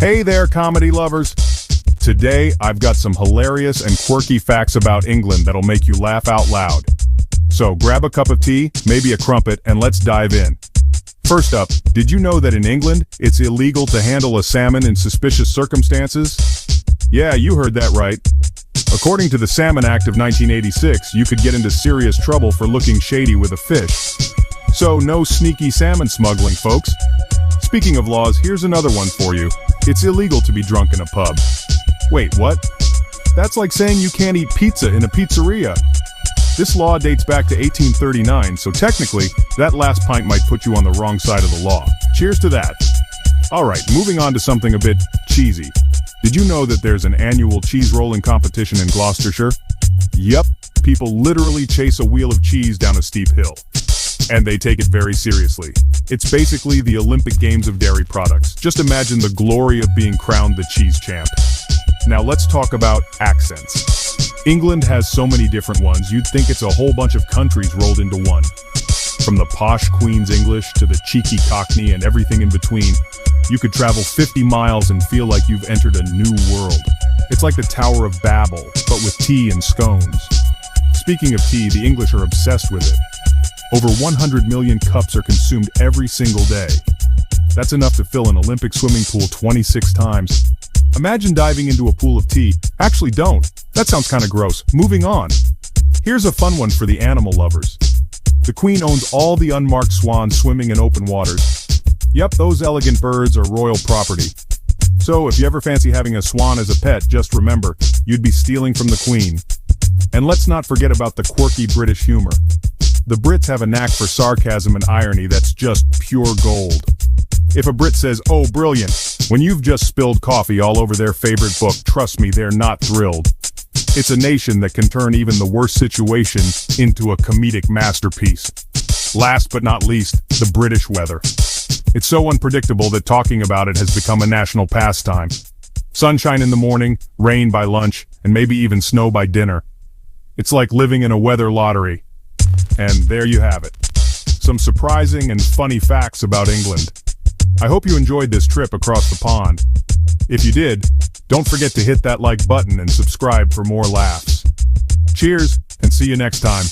Hey there, comedy lovers! Today, I've got some hilarious and quirky facts about England that'll make you laugh out loud. So grab a cup of tea, maybe a crumpet, and let's dive in. First up, did you know that in England, it's illegal to handle a salmon in suspicious circumstances? Yeah, you heard that right. According to the Salmon Act of 1986, you could get into serious trouble for looking shady with a fish. So no sneaky salmon smuggling, folks. Speaking of laws, here's another one for you. It's illegal to be drunk in a pub. Wait, what? That's like saying you can't eat pizza in a pizzeria. This law dates back to 1839, so technically, that last pint might put you on the wrong side of the law. Cheers to that. Alright, moving on to something a bit cheesy. Did you know that there's an annual cheese rolling competition in Gloucestershire? Yup, people literally chase a wheel of cheese down a steep hill. And they take it very seriously. It's basically the Olympic Games of dairy products. Just imagine the glory of being crowned the cheese champ. Now let's talk about accents. England has so many different ones, you'd think it's a whole bunch of countries rolled into one. From the posh Queen's English to the cheeky Cockney and everything in between, you could travel 50 miles and feel like you've entered a new world. It's like the Tower of Babel, but with tea and scones. Speaking of tea, the English are obsessed with it. Over 100 million cups are consumed every single day. That's enough to fill an Olympic swimming pool 26 times. Imagine diving into a pool of tea. Actually, don't. That sounds kind of gross. Moving on. Here's a fun one for the animal lovers. The Queen owns all the unmarked swans swimming in open waters. Yep, those elegant birds are royal property. So if you ever fancy having a swan as a pet, just remember, you'd be stealing from the Queen. And let's not forget about the quirky British humor. The Brits have a knack for sarcasm and irony that's just pure gold. If a Brit says, "Oh, brilliant," when you've just spilled coffee all over their favorite book, trust me, they're not thrilled. It's a nation that can turn even the worst situation into a comedic masterpiece. Last but not least, the British weather. It's so unpredictable that talking about it has become a national pastime. Sunshine in the morning, rain by lunch, and maybe even snow by dinner. It's like living in a weather lottery. And there you have it. Some surprising and funny facts about England. I hope you enjoyed this trip across the pond. If you did, don't forget to hit that like button and subscribe for more laughs. Cheers, and see you next time.